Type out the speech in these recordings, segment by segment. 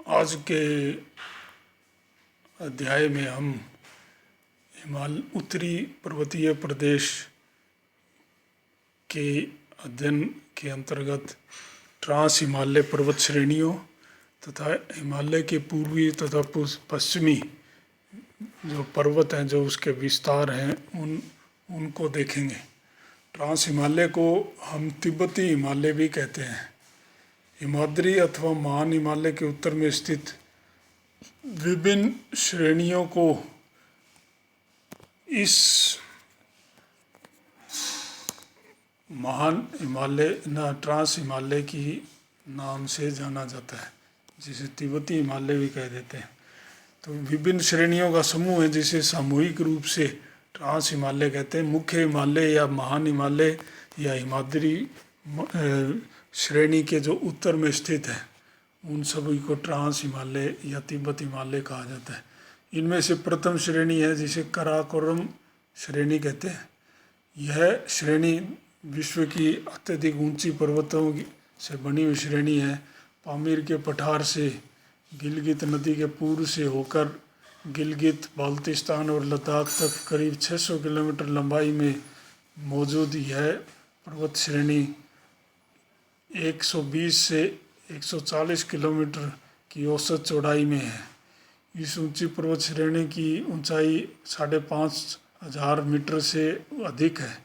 आज के अध्याय में हम उत्तरी पर्वतीय प्रदेश के अध्ययन के अंतर्गत ट्रांस हिमालय पर्वत श्रेणियों तथा हिमालय के पूर्वी तथा पश्चिमी जो पर्वत हैं, जो उसके विस्तार हैं, उनको देखेंगे। ट्रांस हिमालय को हम तिब्बती हिमालय भी कहते हैं। हिमाद्री अथवा महान हिमालय के उत्तर में स्थित विभिन्न श्रेणियों को इस महान हिमालय ट्रांस हिमालय की नाम से जाना जाता है, जिसे तिब्बती हिमालय भी कह देते हैं। तो विभिन्न श्रेणियों का समूह है जिसे सामूहिक रूप से ट्रांस हिमालय कहते हैं। मुख्य हिमालय या महान हिमालय या हिमाद्री श्रेणी के जो उत्तर में स्थित है, उन सभी को ट्रांस हिमालय या तिब्बत हिमालय कहा जाता है। इनमें से प्रथम श्रेणी है जिसे कराकोरम श्रेणी कहते हैं। यह श्रेणी विश्व की अत्यधिक ऊंची पर्वतों से बनी हुई श्रेणी है। पामीर के पठार से गिलगित नदी के पूर्व से होकर गिलगित, बाल्टिस्तान और लद्दाख तक करीब 600 किलोमीटर लंबाई में मौजूद यह पर्वत श्रेणी 120 से 140 किलोमीटर की औसत चौड़ाई में है। इस ऊंची पर्वत श्रेणी की ऊंचाई 5,500 मीटर से अधिक है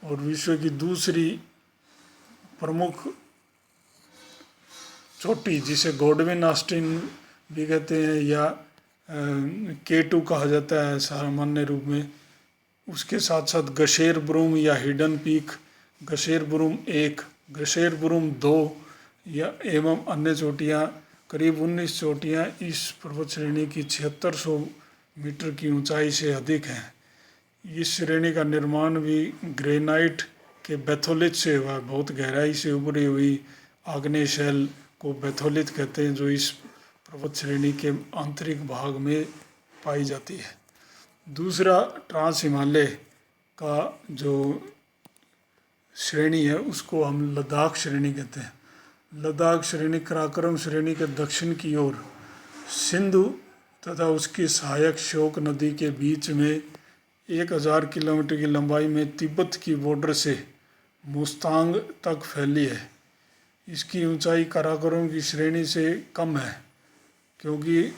और विश्व की दूसरी प्रमुख चोटी, जिसे गॉडविन ऑस्टिन भी कहते हैं या K2 कहा जाता है सामान्य रूप में, उसके साथ साथ गशेरब्रूम या हिडन पीक, गशेरब्रूम 1, गशेरब्रूम 2 या एवं अन्य चोटियाँ, करीब 19 चोटियाँ इस पर्वत श्रेणी की 7600 मीटर की ऊंचाई से अधिक हैं। इस श्रेणी का निर्माण भी ग्रेनाइट के बैथोलिथ से हुआ। बहुत गहराई से उभरी हुई आग्नेय शैल को बैथोलिथ कहते हैं, जो इस पर्वत श्रेणी के आंतरिक भाग में पाई जाती है। दूसरा ट्रांस हिमालय का जो श्रेणी है उसको हम लद्दाख श्रेणी कहते हैं। लद्दाख श्रेणी कराकोरम श्रेणी के दक्षिण की ओर सिंधु तथा उसकी सहायक श्योक नदी के बीच में 1000 किलोमीटर की लंबाई में तिब्बत की बॉर्डर से मुस्तांग तक फैली है। इसकी ऊंचाई कराकोरम की श्रेणी से कम है, क्योंकि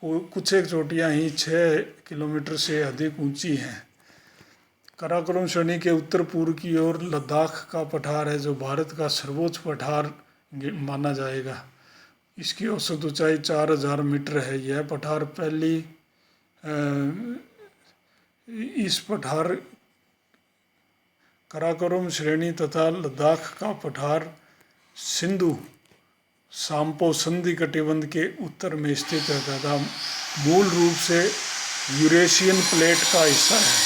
कुछ एक चोटियाँ ही 6 किलोमीटर से अधिक ऊंची हैं। कराकोरम श्रेणी के उत्तर पूर्व की ओर लद्दाख का पठार है, जो भारत का सर्वोच्च पठार माना जाएगा। इसकी औसत ऊंचाई 4000 मीटर है। यह पठार इस पठार कराकोरम श्रेणी तथा लद्दाख का पठार सिंधु सांपो संधि कटिबंध के उत्तर में स्थित है तथा मूल रूप से यूरेशियन प्लेट का हिस्सा है।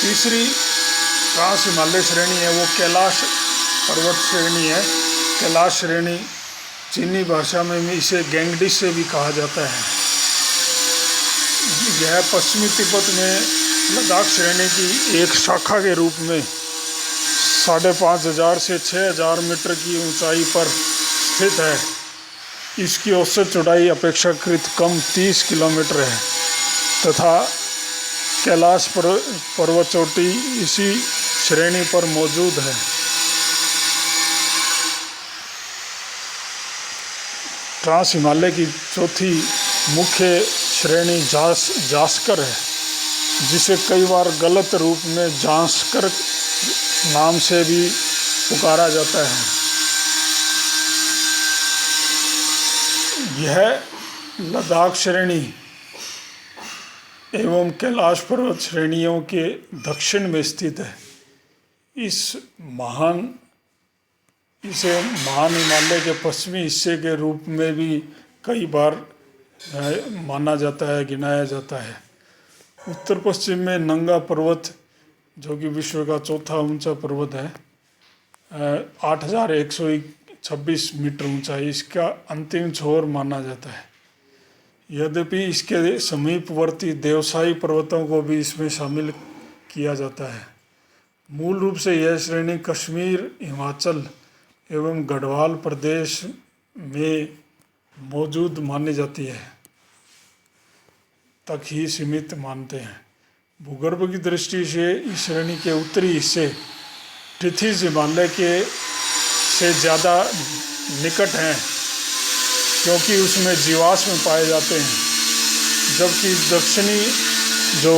तीसरी ट्रांस हिमालय श्रेणी है वो कैलाश पर्वत श्रेणी है। कैलाश श्रेणी चीनी भाषा में इसे गैंगडिस से भी कहा जाता है। यह पश्चिमी तिब्बत में लद्दाख श्रेणी की एक शाखा के रूप में 5,500 से 6,000 मीटर की ऊंचाई पर स्थित है। इसकी औसत चौड़ाई अपेक्षाकृत कम 30 किलोमीटर है तथा कैलाश पर्वत चोटी इसी श्रेणी पर मौजूद है। ट्रांस हिमालय की चौथी मुख्य श्रेणी जास्कर है, जिसे कई बार गलत रूप में जास्कर नाम से भी पुकारा जाता है। यह लद्दाख श्रेणी एवं कैलाश पर्वत श्रेणियों के दक्षिण में स्थित है। इसे महान हिमालय के पश्चिमी हिस्से के रूप में भी कई बार माना जाता है, गिनाया जाता है। उत्तर पश्चिम में नंगा पर्वत, जो कि विश्व का चौथा ऊंचा पर्वत है, 8,126 मीटर ऊंचा है, इसका अंतिम छोर माना जाता है। यद्यपि इसके समीपवर्ती देवसाई पर्वतों को भी इसमें शामिल किया जाता है। मूल रूप से यह श्रेणी कश्मीर, हिमाचल एवं गढ़वाल प्रदेश में मौजूद मानी जाती है तक ही सीमित मानते हैं। भूगर्भ की दृष्टि से इस श्रेणी के उत्तरी हिस्से टिथिज हिमालय के से ज़्यादा निकट हैं क्योंकि उसमें जीवाश्म पाए जाते हैं, जबकि दक्षिणी जो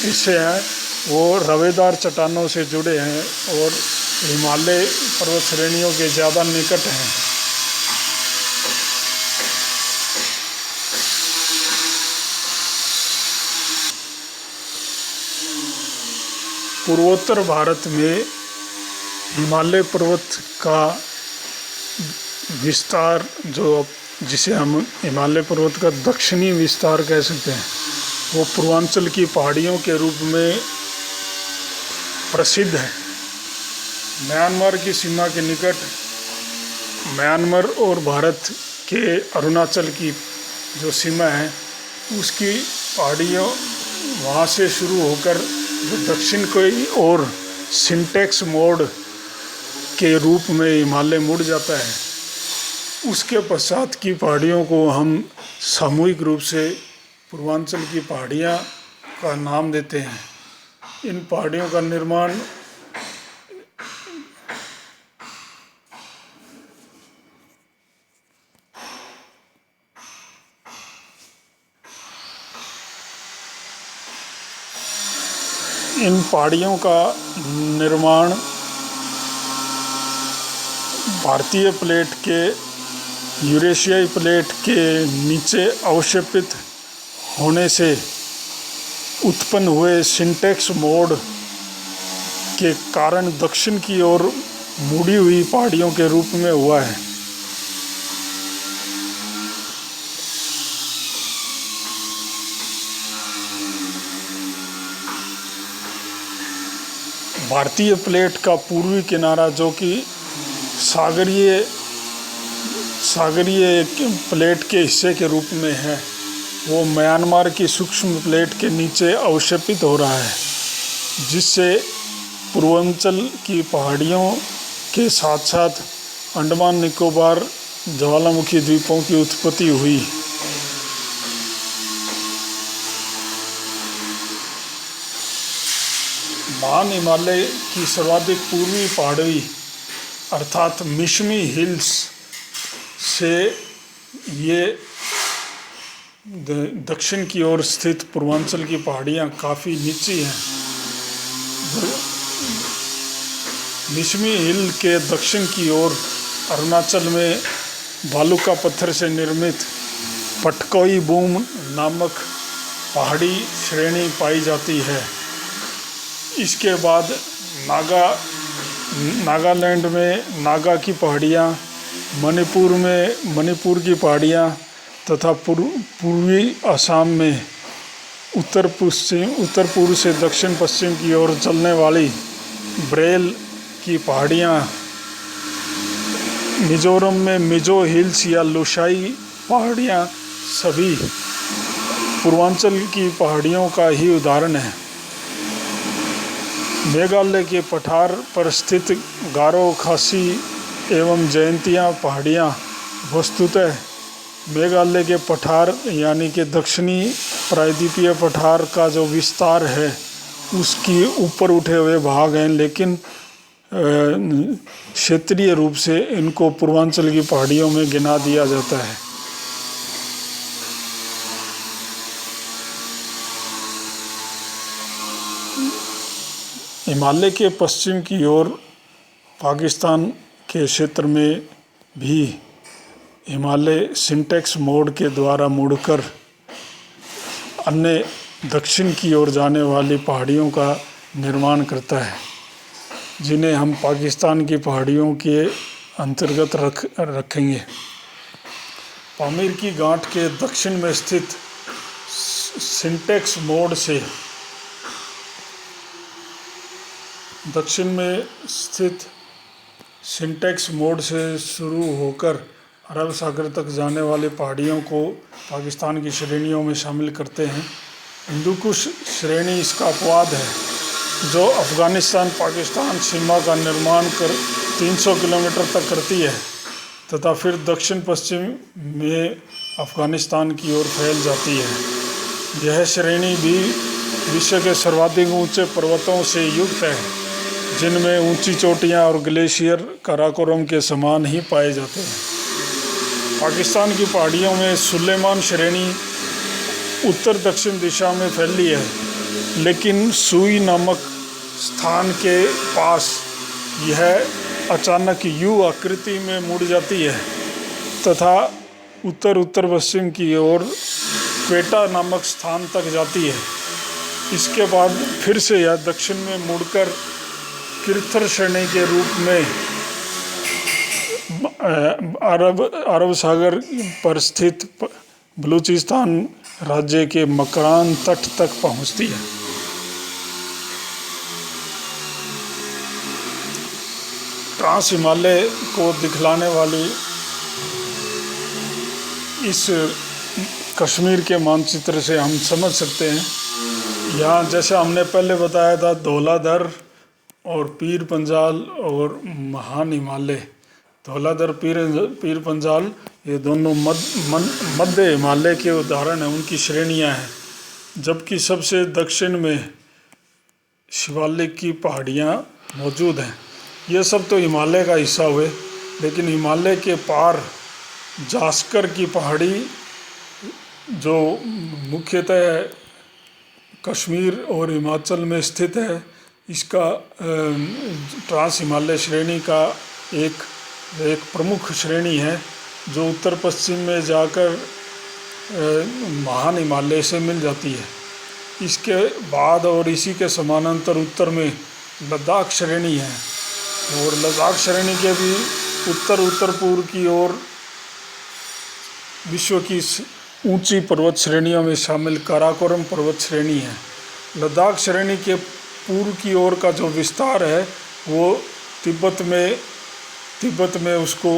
हिस्से हैं वो रवेदार चट्टानों से जुड़े हैं और हिमालय पर्वत श्रेणियों के ज़्यादा निकट हैं। पूर्वोत्तर भारत में हिमालय पर्वत का विस्तार जिसे हम हिमालय पर्वत का दक्षिणी विस्तार कह सकते हैं, वो पूर्वांचल की पहाड़ियों के रूप में प्रसिद्ध है। म्यांमार की सीमा के निकट म्यांमार और भारत के अरुणाचल की जो सीमा है उसकी पहाड़ियों वहाँ से शुरू होकर जो दक्षिण की ओर सिंटेक्स मोड के रूप में हिमालय मुड़ जाता है, उसके पश्चात की पहाड़ियों को हम सामूहिक रूप से पूर्वांचल की पहाड़ियाँ का नाम देते हैं। इन पहाड़ियों का निर्माण भारतीय प्लेट के यूरेशियाई प्लेट के नीचे अवक्षेपित होने से उत्पन्न हुए सिंटेक्स मोड के कारण दक्षिण की ओर मुड़ी हुई पहाड़ियों के रूप में हुआ है। भारतीय प्लेट का पूर्वी किनारा जो कि सागरीय प्लेट के हिस्से के रूप में है, वो म्यांमार की सूक्ष्म प्लेट के नीचे अवक्षेपित हो रहा है, जिससे पूर्वांचल की पहाड़ियों के साथ साथ अंडमान निकोबार ज्वालामुखी द्वीपों की उत्पत्ति हुई। महान हिमालय की सर्वाधिक पूर्वी पहाड़ी अर्थात मिशमी हिल्स से ये दक्षिण की ओर स्थित पूर्वांचल की पहाड़ियाँ काफ़ी नीची हैं। मिशमी हिल के दक्षिण की ओर अरुणाचल में बालू का पत्थर से निर्मित पटकोई बूम नामक पहाड़ी श्रेणी पाई जाती है। इसके बाद नागालैंड में नागा की पहाड़ियाँ, मणिपुर में मणिपुर की पहाड़ियाँ तथा पूर्वी असम में उत्तर पूर्व से दक्षिण पश्चिम की ओर चलने वाली ब्रेल की पहाड़ियाँ, मिजोरम में मिजो हिल्स या लुशाई पहाड़ियाँ सभी पूर्वांचल की पहाड़ियों का ही उदाहरण है। मेघालय के पठार पर स्थित गारो, खासी एवं जयंतिया पहाड़ियाँ वस्तुतः मेघालय के पठार यानी कि दक्षिणी प्रायद्वीपीय पठार का जो विस्तार है उसकी ऊपर उठे हुए भाग हैं, लेकिन क्षेत्रीय रूप से इनको पूर्वांचल की पहाड़ियों में गिना दिया जाता है। हिमालय के पश्चिम की ओर पाकिस्तान के क्षेत्र में भी हिमालय सिंटेक्स मोड के द्वारा मुड़कर अन्य दक्षिण की ओर जाने वाली पहाड़ियों का निर्माण करता है, जिन्हें हम पाकिस्तान की पहाड़ियों के अंतर्गत रखेंगे। पामीर की गांठ के दक्षिण में स्थित सिंटेक्स मोड से शुरू होकर अरब सागर तक जाने वाली पहाड़ियों को पाकिस्तान की श्रेणियों में शामिल करते हैं। हिंदू कुश श्रेणी इसका अपवाद है। जो अफ़गानिस्तान पाकिस्तान सीमा का निर्माण कर 300 किलोमीटर तक करती है तथा फिर दक्षिण पश्चिम में अफ़गानिस्तान की ओर फैल जाती है। यह श्रेणी भी विश्व के सर्वाधिक ऊंचे पर्वतों से युक्त है, जिनमें ऊंची चोटियां और ग्लेशियर काराकोरम के समान ही पाए जाते हैं। पाकिस्तान की पहाड़ियों में सुलेमान श्रेणी उत्तर दक्षिण दिशा में फैली है, लेकिन सुई नामक स्थान के पास यह अचानक यू आकृति में मुड़ जाती है तथा उत्तर उत्तर पश्चिम की ओर क्वेटा नामक स्थान तक जाती है। इसके बाद फिर से यह दक्षिण में मुड़कर किर्थर श्रेणी के रूप में अरब सागर पर स्थित बलूचिस्तान राज्य के मकरान तट तक पहुंचती है। ट्रांस हिमालय को दिखलाने वाली इस कश्मीर के मानचित्र से हम समझ सकते हैं, यहाँ जैसा हमने पहले बताया था धौलाधर और पीर पंजाल और महान हिमालय, धौलाधर पीर पंजाल ये दोनों मध्य हिमालय के उदाहरण हैं, उनकी श्रेणियां हैं। जबकि सबसे दक्षिण में शिवालिक की पहाड़ियां मौजूद हैं। ये सब तो हिमालय का हिस्सा हुए, लेकिन हिमालय के पार जास्कर की पहाड़ी जो मुख्यतः कश्मीर और हिमाचल में स्थित है, इसका ट्रांस हिमालय श्रेणी का एक प्रमुख श्रेणी है, जो उत्तर पश्चिम में जाकर महान हिमालय से मिल जाती है। इसके बाद और इसी के समानांतर उत्तर में लद्दाख श्रेणी है, और लद्दाख श्रेणी के भी उत्तर पूर्व की ओर विश्व की ऊंची पर्वत श्रेणियों में शामिल काराकोरम पर्वत श्रेणी है। लद्दाख श्रेणी के पूर्व की ओर का जो विस्तार है वो तिब्बत में उसको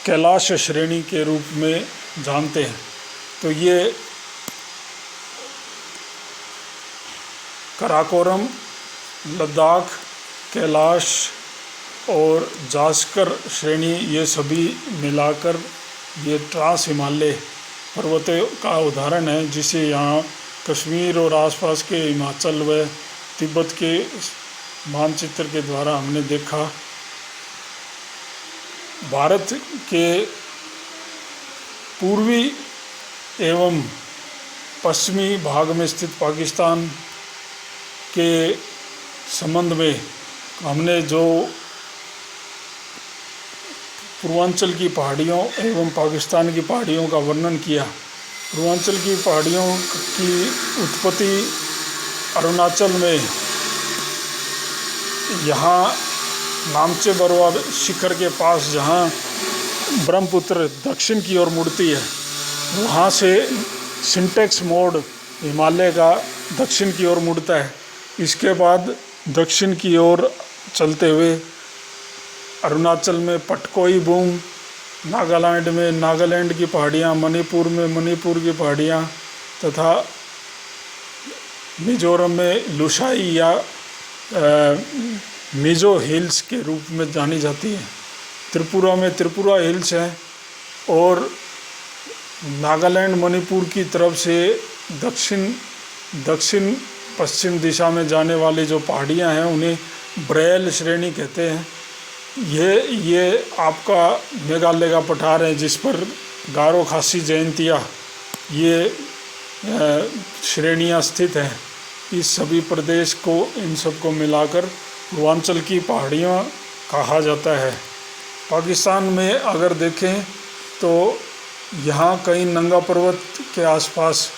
कैलाश श्रेणी के रूप में जानते हैं। तो ये काराकोरम, लद्दाख, कैलाश और जास्कर श्रेणी, ये सभी मिलाकर ये ट्रांस हिमालय पर्वतों का उदाहरण है, जिसे यहाँ कश्मीर और आसपास के हिमाचल व तिब्बत के मानचित्र के द्वारा हमने देखा। भारत के पूर्वी एवं पश्चिमी भाग में स्थित पाकिस्तान के संबंध में हमने जो पूर्वांचल की पहाड़ियों एवं पाकिस्तान की पहाड़ियों का वर्णन किया। पूर्वांचल की पहाड़ियों की उत्पत्ति अरुणाचल में यहाँ नामचे बरवा शिखर के पास, जहाँ ब्रह्मपुत्र दक्षिण की ओर मुड़ती है, वहाँ से सिंटेक्स मोड हिमालय का दक्षिण की ओर मुड़ता है। इसके बाद दक्षिण की ओर चलते हुए अरुणाचल में पटकोई बूम, नागालैंड में नागालैंड की पहाड़ियाँ, मणिपुर में मणिपुर की पहाड़ियाँ तथा मिजोरम में लुशाई या मिजो हिल्स के रूप में जानी जाती है। त्रिपुरा में त्रिपुरा हिल्स है, और नागालैंड मणिपुर की तरफ से दक्षिण पश्चिम दिशा में जाने वाली जो पहाड़ियाँ हैं उन्हें ब्रेल श्रेणी कहते हैं। ये आपका मेघालय का पठार है, जिस पर गारो खासी जयंतिया ये श्रेणियाँ स्थित हैं। इस सभी प्रदेश को, इन सबको मिलाकर पूर्वांचल की पहाड़ियाँ कहा जाता है। पाकिस्तान में अगर देखें तो यहाँ कई नंगा पर्वत के आसपास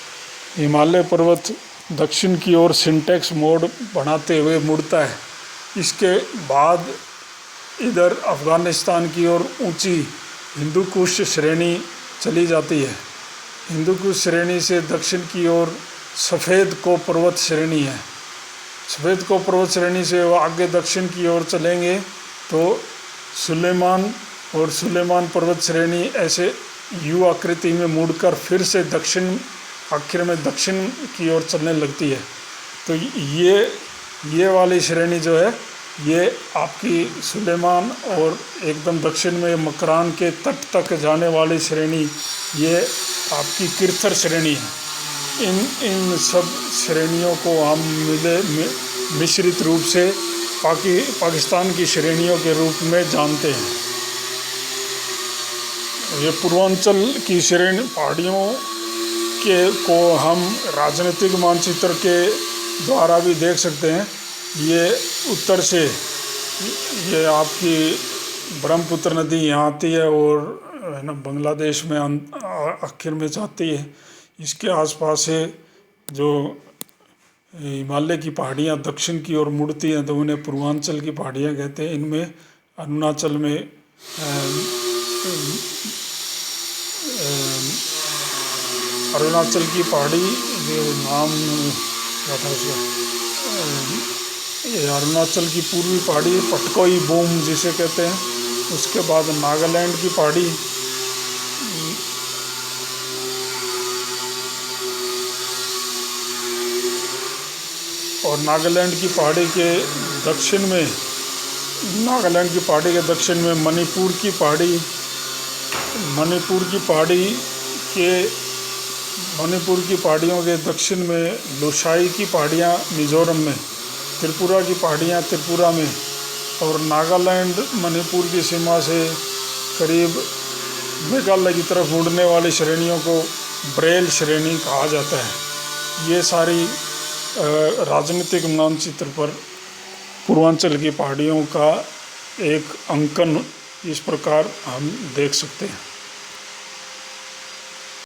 हिमालय पर्वत दक्षिण की ओर सिंटेक्स मोड बनाते हुए मुड़ता है। इसके बाद इधर अफ़गानिस्तान की ओर ऊंची हिंदू कुश श्रेणी चली जाती है। हिंदू कुश श्रेणी से दक्षिण की ओर सफ़ेद को पर्वत श्रेणी है। सफ़ेद को पर्वत श्रेणी से वो आगे दक्षिण की ओर चलेंगे तो सुलेमान पर्वत श्रेणी ऐसे यू आकृति में मुड़कर फिर से आखिर में दक्षिण की ओर चलने लगती है। तो ये वाली श्रेणी जो है ये आपकी सुलेमान और एकदम दक्षिण में मकरान के तट तक जाने वाली श्रेणी ये आपकी किरथर श्रेणी है। इन सब श्रेणियों को हम मिश्रित रूप से पाकिस्तान की श्रेणियों के रूप में जानते हैं। ये पूर्वांचल की श्रेणी पहाड़ियों को हम राजनीतिक मानचित्र के द्वारा भी देख सकते हैं। ये उत्तर से ये आपकी ब्रह्मपुत्र नदी यहाँ आती है और है ना बांग्लादेश में आखिर में जाती है। इसके आसपास से जो हिमालय की पहाड़ियाँ दक्षिण की ओर मुड़ती हैं तो उन्हें पूर्वांचल की पहाड़ियाँ कहते हैं। इनमें अरुणाचल में अरुणाचल की पहाड़ी जो नाम क्या था उसका, ये अरुणाचल की पूर्वी पहाड़ी पटकोई बूम जिसे कहते हैं। उसके बाद नागालैंड की पहाड़ी, और नागालैंड की पहाड़ी के दक्षिण में मणिपुर की पहाड़ियों के दक्षिण में लोसाई की पहाड़ियाँ मिजोरम में, त्रिपुरा की पहाड़ियाँ त्रिपुरा में, और नागालैंड मणिपुर की सीमा से करीब मेघालय की तरफ मुड़ने वाली श्रेणियों को ब्रेल श्रेणी कहा जाता है। ये सारी राजनीतिक मानचित्र पर पूर्वांचल की पहाड़ियों का एक अंकन इस प्रकार हम देख सकते हैं।